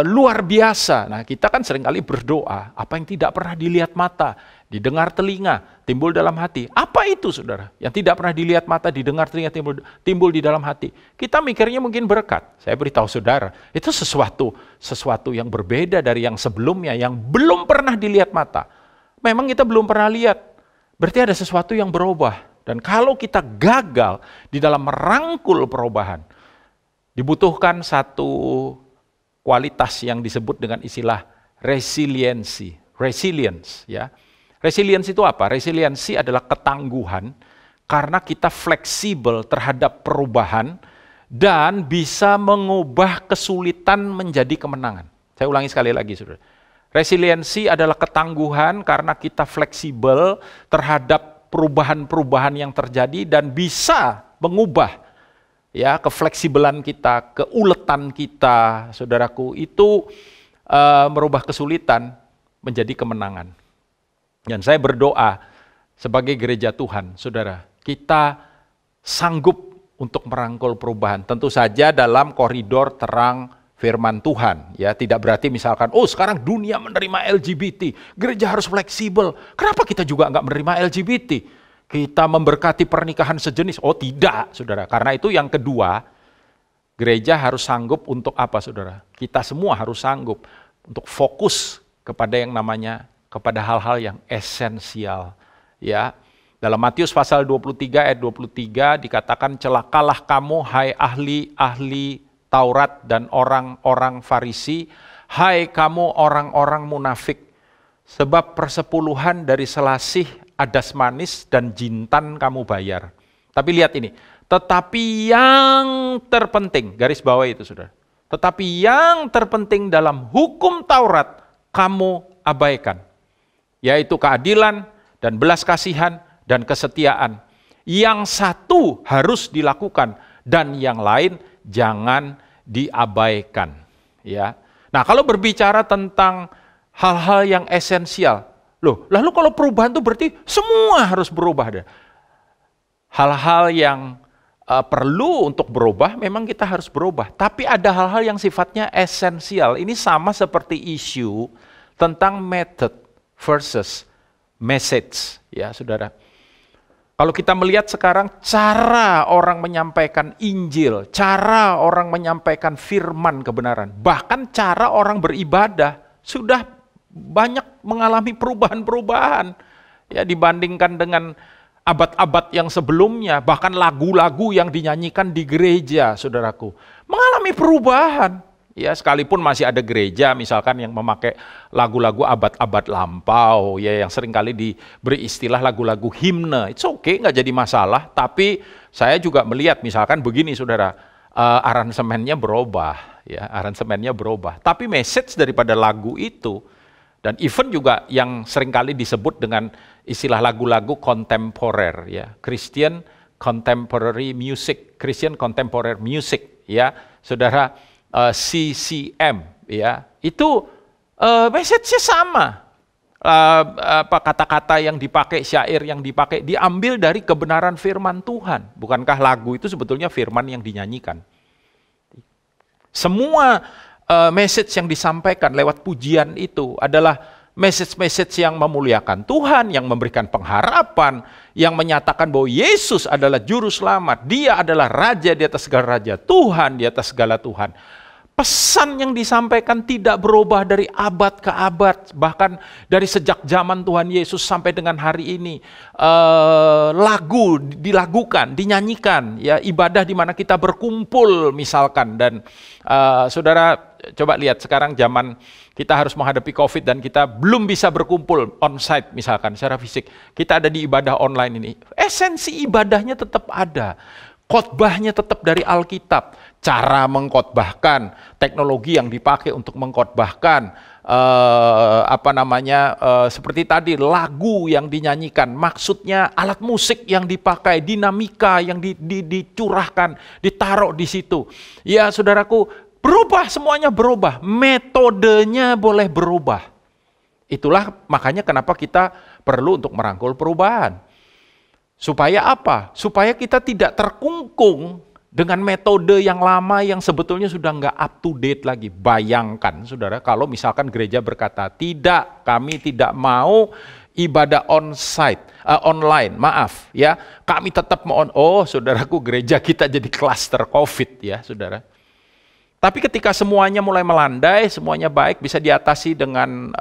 luar biasa. Nah, kita kan seringkali berdoa, apa yang tidak pernah dilihat mata, didengar telinga, timbul dalam hati. Apa itu saudara? Yang tidak pernah dilihat mata, didengar telinga, timbul di dalam hati. Kita mikirnya mungkin berkat. Saya beritahu saudara, itu sesuatu yang berbeda dari yang sebelumnya, yang belum pernah dilihat mata. Memang kita belum pernah lihat, berarti ada sesuatu yang berubah. Dan kalau kita gagal di dalam merangkul perubahan, dibutuhkan satu kualitas yang disebut dengan istilah resiliensi. Resilience, ya. Resilience itu apa? Resiliensi adalah ketangguhan karena kita fleksibel terhadap perubahan dan bisa mengubah kesulitan menjadi kemenangan. Saya ulangi sekali lagi, saudara. Resiliensi adalah ketangguhan karena kita fleksibel terhadap perubahan-perubahan yang terjadi dan bisa mengubah ya kefleksibelan kita, keuletan kita, saudaraku, itu merubah kesulitan menjadi kemenangan. Dan saya berdoa sebagai gereja Tuhan, saudara, kita sanggup untuk merangkul perubahan. Tentu saja dalam koridor terang firman Tuhan, ya, tidak berarti misalkan, oh sekarang dunia menerima LGBT, gereja harus fleksibel. Kenapa kita juga nggak menerima LGBT? Kita memberkati pernikahan sejenis. Oh tidak, saudara. Karena itu yang kedua, gereja harus sanggup untuk apa, saudara? Kita semua harus sanggup untuk fokus kepada yang namanya, kepada hal-hal yang esensial. Ya, dalam Matius pasal 23 ayat 23 dikatakan, celakalah kamu hai ahli-ahli Taurat dan orang-orang Farisi, hai kamu orang-orang munafik, sebab persepuluhan dari selasih, adas manis, dan jintan kamu bayar. Tapi lihat ini, Tetapi yang terpenting, garis bawah itu saudara. Tetapi yang terpenting dalam hukum Taurat kamu abaikan. Yaitu keadilan dan belas kasihan dan kesetiaan. Yang satu harus dilakukan dan yang lain jangan diabaikan. Ya. Nah, kalau berbicara tentang hal-hal yang esensial, lalu kalau perubahan itu berarti semua harus berubah. Hal-hal yang perlu untuk berubah, memang kita harus berubah. Tapi ada hal-hal yang sifatnya esensial. Ini sama seperti isu tentang method versus message, ya saudara. Kalau kita melihat sekarang cara orang menyampaikan Injil, cara orang menyampaikan firman kebenaran, bahkan cara orang beribadah sudah banyak mengalami perubahan-perubahan. Ya, dibandingkan dengan abad-abad yang sebelumnya, bahkan lagu-lagu yang dinyanyikan di gereja, saudaraku, mengalami perubahan. Ya, sekalipun masih ada gereja misalkan yang memakai lagu-lagu abad-abad lampau, ya, yang seringkali diberi istilah lagu-lagu himne. It's okay, nggak jadi masalah. Tapi saya juga melihat misalkan begini, saudara, aransemennya berubah, ya, aransemennya berubah. Tapi message daripada lagu itu, dan even juga yang seringkali disebut dengan istilah lagu-lagu kontemporer, ya, Christian contemporary music, Christian contemporary music, ya, saudara, CCM, ya, itu message-nya sama. Kata-kata yang dipakai, syair yang dipakai, diambil dari kebenaran firman Tuhan. Bukankah lagu itu sebetulnya firman yang dinyanyikan? Semua message yang disampaikan lewat pujian itu adalah message-message yang memuliakan Tuhan, yang memberikan pengharapan, yang menyatakan bahwa Yesus adalah juru selamat, Dia adalah Raja di atas segala raja, Tuhan di atas segala Tuhan. Pesan yang disampaikan tidak berubah dari abad ke abad, bahkan dari sejak zaman Tuhan Yesus sampai dengan hari ini. Lagu dilakukan, dinyanyikan, ya, ibadah di mana kita berkumpul misalkan. Dan saudara coba lihat sekarang zaman kita harus menghadapi COVID dan kita belum bisa berkumpul on-site misalkan secara fisik. Kita ada di ibadah online ini. Esensi ibadahnya tetap ada. Khotbahnya tetap dari Alkitab, cara mengkhotbahkan, teknologi yang dipakai untuk mengkhotbahkan, seperti tadi lagu yang dinyanyikan, maksudnya alat musik yang dipakai, dinamika yang dicurahkan, ditaruh di situ. Ya, saudaraku, berubah, semuanya berubah, metodenya boleh berubah. Itulah makanya kenapa kita perlu untuk merangkul perubahan. Supaya apa? Supaya kita tidak terkungkung dengan metode yang lama yang sebetulnya sudah nggak up to date lagi. Bayangkan, saudara, kalau misalkan gereja berkata, tidak, kami tidak mau ibadah online, maaf, ya, kami tetap mau saudaraku, gereja kita jadi klaster COVID, ya, saudara. Tapi ketika semuanya mulai melandai, semuanya baik, bisa diatasi dengan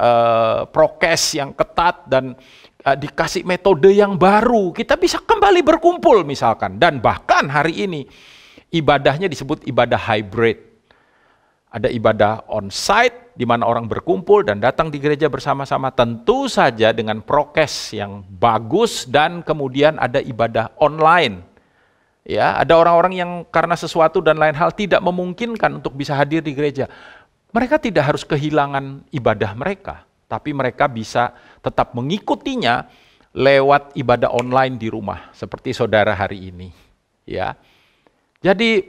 prokes yang ketat dan dikasih metode yang baru, kita bisa kembali berkumpul misalkan. Dan bahkan hari ini ibadahnya disebut ibadah hybrid. Ada ibadah on-site di mana orang berkumpul dan datang di gereja bersama-sama, tentu saja dengan prokes yang bagus, dan kemudian ada ibadah online. Ya, ada orang-orang yang karena sesuatu dan lain hal tidak memungkinkan untuk bisa hadir di gereja. Mereka tidak harus kehilangan ibadah mereka, tapi mereka bisa tetap mengikutinya lewat ibadah online di rumah, seperti saudara hari ini. Ya, jadi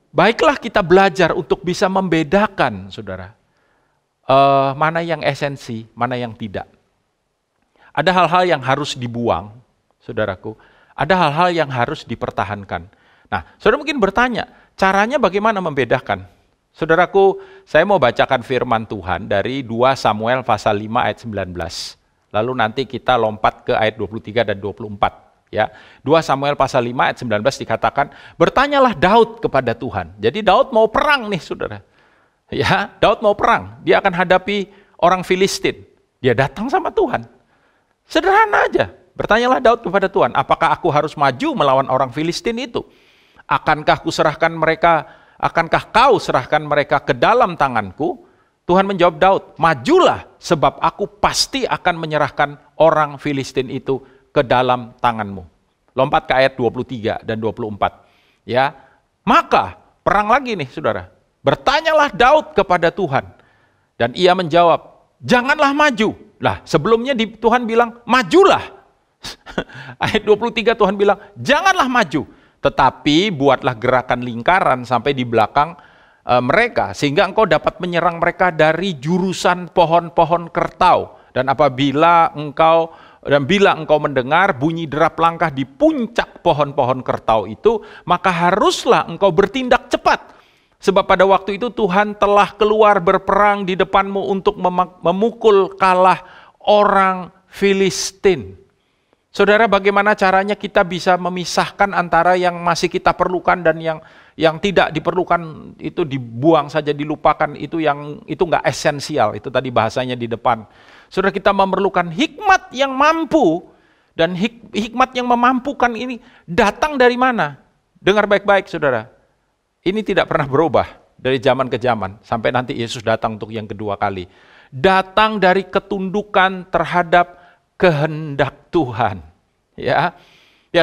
baiklah kita belajar untuk bisa membedakan, saudara, mana yang esensi, mana yang tidak. Ada hal-hal yang harus dibuang, saudaraku. Ada hal-hal yang harus dipertahankan. Nah, saudara mungkin bertanya, caranya bagaimana membedakan? Saudaraku, saya mau bacakan firman Tuhan dari 2 Samuel pasal 5 ayat 19. Lalu nanti kita lompat ke ayat 23 dan 24. Ya, 2 Samuel pasal 5 ayat 19 dikatakan, bertanyalah Daud kepada Tuhan. Jadi Daud mau perang nih, saudara. Ya, Daud mau perang. Dia akan hadapi orang Filistin. Dia datang sama Tuhan. Sederhana aja. Bertanyalah Daud kepada Tuhan, apakah aku harus maju melawan orang Filistin itu? Akankah kau serahkan mereka ke dalam tanganku? Tuhan menjawab Daud, majulah, sebab aku pasti akan menyerahkan orang Filistin itu ke dalam tanganmu. Lompat ke ayat 23 dan 24. Ya, maka perang lagi nih saudara. Bertanyalah Daud kepada Tuhan. Dan ia menjawab, janganlah maju. Lah sebelumnya Tuhan bilang, majulah. Ayat 23 Tuhan bilang, janganlah maju. Tetapi buatlah gerakan lingkaran sampai di belakang mereka. Sehingga engkau dapat menyerang mereka dari jurusan pohon-pohon kertau. Dan bila engkau mendengar bunyi derap langkah di puncak pohon-pohon kertau itu, maka haruslah engkau bertindak cepat. Sebab pada waktu itu Tuhan telah keluar berperang di depanmu untuk memukul kalah orang Filistin. Saudara, bagaimana caranya kita bisa memisahkan antara yang masih kita perlukan dan yang tidak diperlukan, itu dibuang saja, dilupakan, itu nggak esensial. Itu tadi bahasanya di depan. Saudara, kita memerlukan hikmat yang mampu, dan hikmat yang memampukan ini datang dari mana? Dengar baik-baik saudara. Ini tidak pernah berubah dari zaman ke zaman sampai nanti Yesus datang untuk yang kedua kali. Datang dari ketundukan terhadap kehendak Tuhan. Ya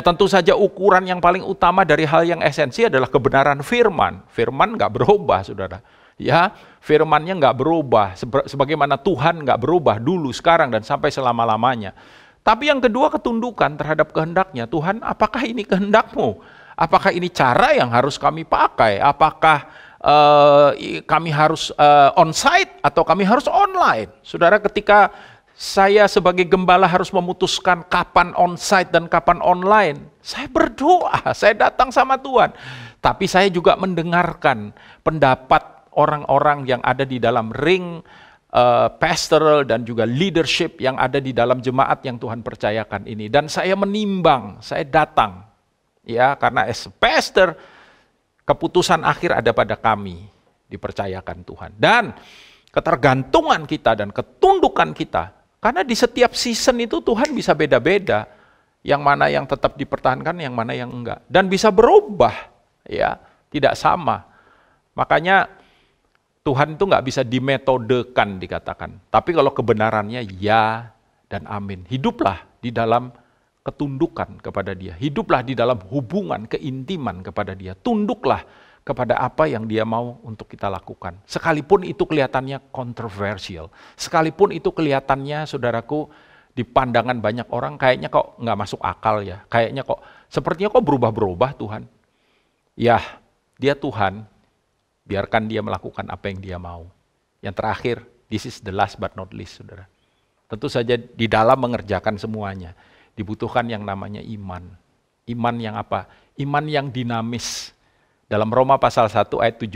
tentu saja ukuran yang paling utama dari hal yang esensi adalah kebenaran firman. Firman nggak berubah, saudara. Ya, firmannya nggak berubah. Sebagaimana Tuhan nggak berubah dulu, sekarang, dan sampai selama-lamanya. Tapi yang kedua, ketundukan terhadap kehendaknya. Tuhan, apakah ini kehendakmu? Apakah ini cara yang harus kami pakai? Apakah kami harus on-site atau kami harus online? Saudara, ketika saya sebagai gembala harus memutuskan kapan on-site dan kapan online, saya berdoa, saya datang sama Tuhan. Tapi saya juga mendengarkan pendapat orang-orang yang ada di dalam ring pastoral dan juga leadership yang ada di dalam jemaat yang Tuhan percayakan ini. Dan saya menimbang, saya datang. Ya, karena as pastor, keputusan akhir ada pada kami, dipercayakan Tuhan. Dan ketergantungan kita dan ketundukan kita, karena di setiap season itu Tuhan bisa beda-beda, yang mana yang tetap dipertahankan, yang mana yang enggak. Dan bisa berubah, ya, tidak sama. Makanya Tuhan itu nggak bisa dimetodekan dikatakan. Tapi kalau kebenarannya ya dan amin. Hiduplah di dalam ketundukan kepada Dia. Hiduplah di dalam hubungan, keintiman kepada Dia. Tunduklah kepada apa yang Dia mau untuk kita lakukan. Sekalipun itu kelihatannya kontroversial. Sekalipun itu kelihatannya, saudaraku, di pandangan banyak orang kayaknya kok nggak masuk akal ya. Kayaknya kok, sepertinya kok berubah-berubah Tuhan. Ya, Dia Tuhan, biarkan Dia melakukan apa yang Dia mau. Yang terakhir, this is the last but not least, saudara. Tentu saja di dalam mengerjakan semuanya, dibutuhkan yang namanya iman. Iman yang apa? Iman yang dinamis. Dalam Roma pasal 1 ayat 17,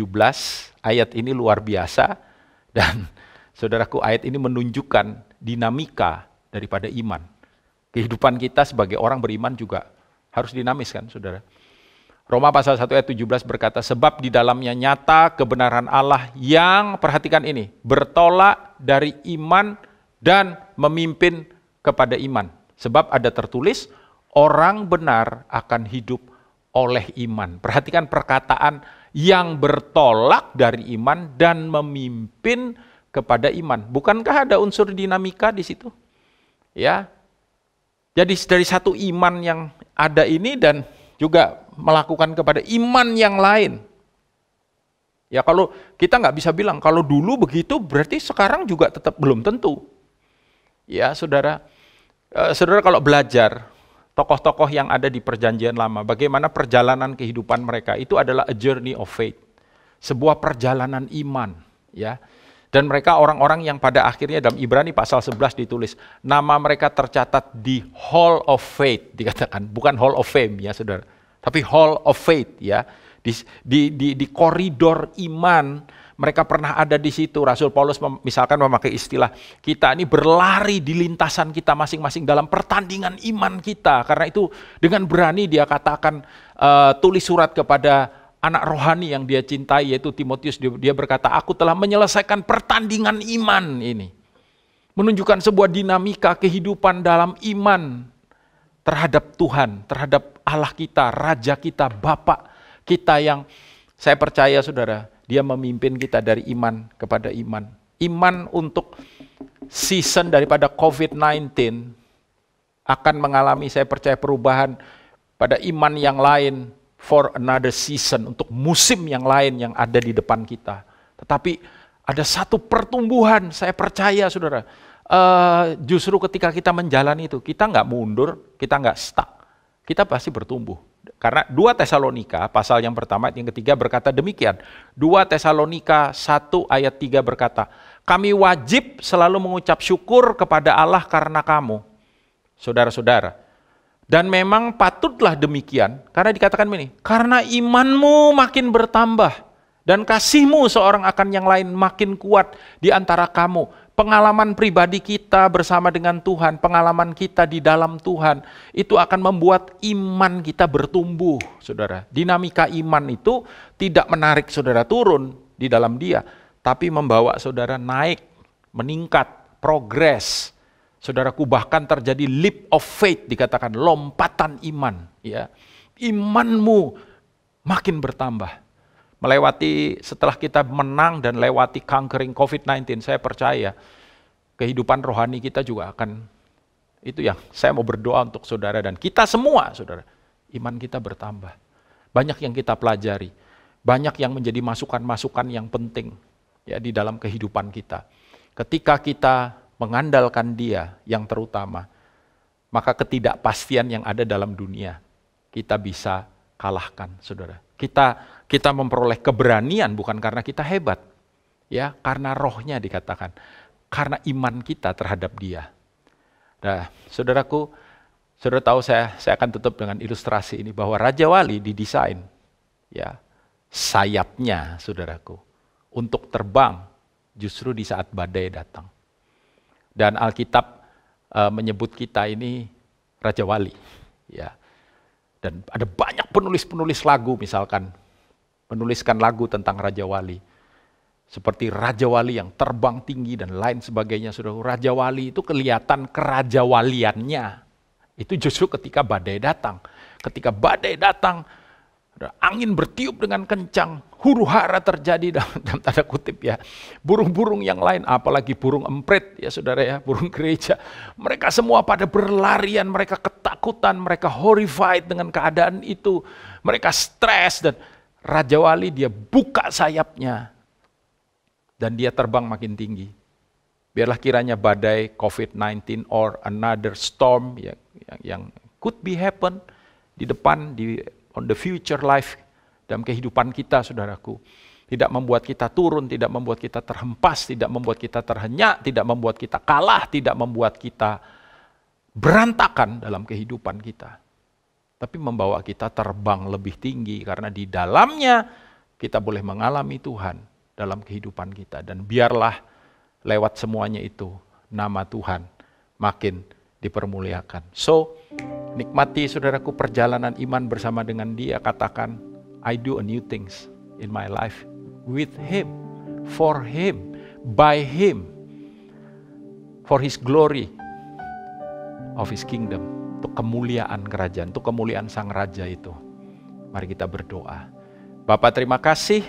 ayat ini luar biasa. Dan saudaraku, ayat ini menunjukkan dinamika daripada iman. Kehidupan kita sebagai orang beriman juga harus dinamis kan, saudara. Roma pasal 1 ayat 17 berkata, sebab di dalamnya nyata kebenaran Allah yang, perhatikan ini, bertolak dari iman dan memimpin kepada iman. Sebab ada tertulis, orang benar akan hidup oleh iman. Perhatikan perkataan yang bertolak dari iman dan memimpin kepada iman. Bukankah ada unsur dinamika di situ? Ya. Jadi dari satu iman yang ada ini dan juga melakukan kepada iman yang lain. Ya, kalau kita nggak bisa bilang, kalau dulu begitu berarti sekarang juga tetap belum tentu. Ya, saudara. Saudara, kalau belajar tokoh-tokoh yang ada di perjanjian lama, bagaimana perjalanan kehidupan mereka, itu adalah a journey of faith. Sebuah perjalanan iman. Ya. Dan mereka orang-orang yang pada akhirnya dalam Ibrani pasal 11 ditulis, nama mereka tercatat di Hall of Faith, dikatakan. Bukan Hall of Fame ya saudara, tapi Hall of Faith ya. Di koridor iman, mereka pernah ada di situ. Rasul Paulus misalkan memakai istilah, kita ini berlari di lintasan kita masing-masing dalam pertandingan iman kita. Karena itu dengan berani dia katakan, tulis surat kepada anak rohani yang dia cintai, yaitu Timotius. Dia berkata, aku telah menyelesaikan pertandingan iman ini. Menunjukkan sebuah dinamika kehidupan dalam iman terhadap Tuhan, terhadap Allah kita, Raja kita, Bapa kita yang saya percaya saudara, Dia memimpin kita dari iman kepada iman. Iman untuk season daripada COVID-19 akan mengalami, saya percaya, perubahan pada iman yang lain. for another season, untuk musim yang lain yang ada di depan kita. Tetapi ada satu pertumbuhan, saya percaya saudara, justru ketika kita menjalani itu, kita nggak mundur, kita nggak stuck, kita pasti bertumbuh. Karena 2 Tesalonika, pasal yang pertama, yang ketiga berkata demikian. 2 Tesalonika 1 ayat 3 berkata, kami wajib selalu mengucap syukur kepada Allah karena kamu, saudara-saudara. Dan memang patutlah demikian, karena dikatakan begini, karena imanmu makin bertambah, dan kasihmu seorang akan yang lain makin kuat di antara kamu. Pengalaman pribadi kita bersama dengan Tuhan, pengalaman kita di dalam Tuhan, itu akan membuat iman kita bertumbuh, saudara. Dinamika iman itu tidak menarik saudara turun di dalam Dia, tapi membawa saudara naik, meningkat, progres. Saudaraku, bahkan terjadi leap of faith, dikatakan lompatan iman. Ya, imanmu makin bertambah. Melewati, setelah kita menang dan lewati conquering COVID-19, saya percaya kehidupan rohani kita juga akan, itu yang saya mau berdoa untuk saudara dan kita semua, saudara. Iman kita bertambah. Banyak yang kita pelajari, banyak yang menjadi masukan-masukan yang penting ya di dalam kehidupan kita. Ketika kita mengandalkan Dia yang terutama, maka ketidakpastian yang ada dalam dunia kita bisa kalahkan, saudara. Kita memperoleh keberanian bukan karena kita hebat, ya, karena rohnya dikatakan, karena iman kita terhadap Dia. Nah, saudaraku, saudara tahu saya akan tutup dengan ilustrasi ini bahwa Raja Wali didesain, ya, sayapnya, saudaraku, untuk terbang justru di saat badai datang. Dan Alkitab menyebut kita ini Raja Wali, ya. Dan ada banyak penulis-penulis lagu misalkan, menuliskan lagu tentang Raja Wali. Seperti Raja Wali yang terbang tinggi dan lain sebagainya. Saudara, Raja Wali itu kelihatan kerajawaliannya. Itu justru ketika badai datang. Ketika badai datang, angin bertiup dengan kencang, huru-hara terjadi dalam tanda kutip ya. Burung-burung yang lain, apalagi burung emprit ya saudara ya, burung gereja. Mereka semua pada berlarian, mereka ketakutan, mereka horrified dengan keadaan itu. Mereka stres dan Raja Wali dia buka sayapnya dan dia terbang makin tinggi. Biarlah kiranya badai COVID-19 or another storm yang could be happen di depan, on the future life, dalam kehidupan kita, saudaraku. Tidak membuat kita turun, tidak membuat kita terhempas, tidak membuat kita terhenyak, tidak membuat kita kalah, tidak membuat kita berantakan dalam kehidupan kita. Tapi membawa kita terbang lebih tinggi, karena di dalamnya kita boleh mengalami Tuhan dalam kehidupan kita. Dan biarlah lewat semuanya itu, nama Tuhan makin dipermuliakan. So, nikmati saudaraku perjalanan iman bersama dengan Dia. Katakan, I do a new things in my life with Him, for Him, by Him, for His glory of His kingdom. Untuk kemuliaan kerajaan, untuk kemuliaan Sang Raja itu. Mari kita berdoa. Bapa, terima kasih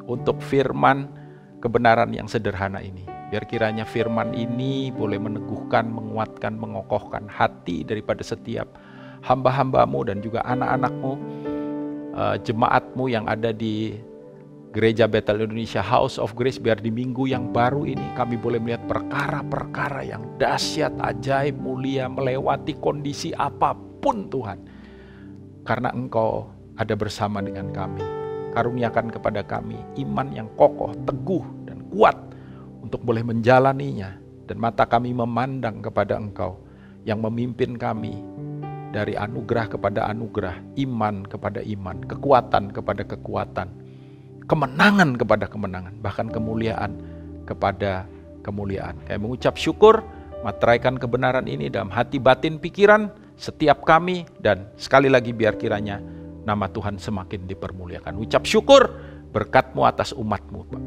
untuk firman kebenaran yang sederhana ini. Biar kiranya firman ini boleh meneguhkan, menguatkan, mengokohkan hati daripada setiap hamba-hambamu dan juga anak-anakmu, jemaatmu yang ada di Gereja Bethel Indonesia House of Grace. Biar di minggu yang baru ini kami boleh melihat perkara-perkara yang dahsyat, ajaib, mulia, melewati kondisi apapun Tuhan. Karena Engkau ada bersama dengan kami. Karuniakan kepada kami iman yang kokoh, teguh, dan kuat untuk boleh menjalaninya, dan mata kami memandang kepada Engkau yang memimpin kami dari anugerah kepada anugerah, iman kepada iman, kekuatan kepada kekuatan, kemenangan kepada kemenangan, bahkan kemuliaan kepada kemuliaan. Kami mengucap syukur, materaikan kebenaran ini dalam hati, batin, pikiran setiap kami, dan sekali lagi biar kiranya nama Tuhan semakin dipermuliakan. Ucap syukur, berkat-Mu atas umat-Mu, Pak.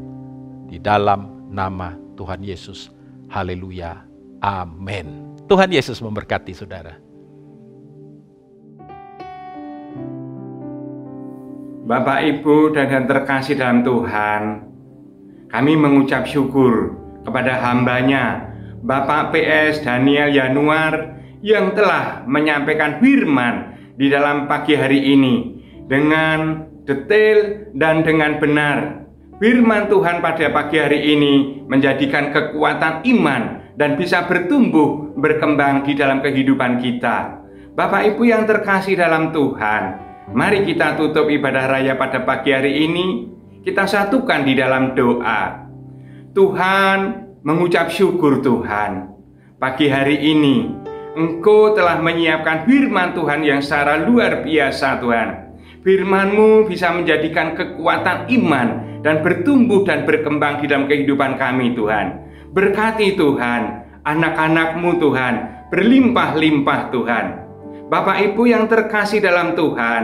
Di dalam nama Tuhan Yesus. Haleluya. Amin. Tuhan Yesus memberkati saudara. Bapak, Ibu, dan yang terkasih dalam Tuhan, kami mengucap syukur kepada hambanya, Bapak PS Daniel Yanuar, yang telah menyampaikan firman di dalam pagi hari ini. dengan detail dan dengan benar. Firman Tuhan pada pagi hari ini menjadikan kekuatan iman dan bisa bertumbuh, berkembang di dalam kehidupan kita. Bapak Ibu yang terkasih dalam Tuhan, mari kita tutup ibadah raya pada pagi hari ini. Kita satukan di dalam doa. Tuhan, mengucap syukur Tuhan. Pagi hari ini, Engkau telah menyiapkan firman Tuhan yang secara luar biasa Tuhan. Firman-Mu bisa menjadikan kekuatan iman dan bertumbuh dan berkembang di dalam kehidupan kami Tuhan. Berkati Tuhan, anak-anak-Mu Tuhan, berlimpah-limpah Tuhan. Bapak Ibu yang terkasih dalam Tuhan,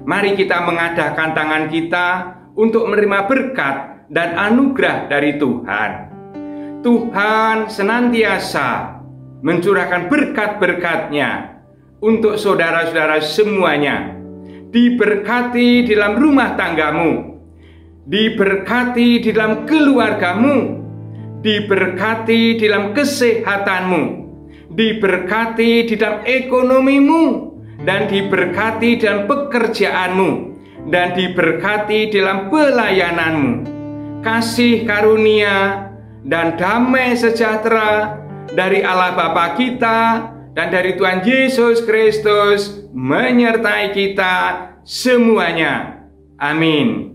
mari kita mengadahkan tangan kita untuk menerima berkat dan anugerah dari Tuhan. Tuhan senantiasa mencurahkan berkat-berkat-Nya untuk saudara-saudara semuanya. Diberkati di dalam rumah tanggamu, diberkati di dalam keluargamu, diberkati di dalam kesehatanmu, diberkati di dalam ekonomimu, dan diberkati dalam pekerjaanmu, dan diberkati dalam pelayananmu. Kasih karunia dan damai sejahtera dari Allah Bapa kita dan dari Tuhan Yesus Kristus menyertai kita semuanya. Amin.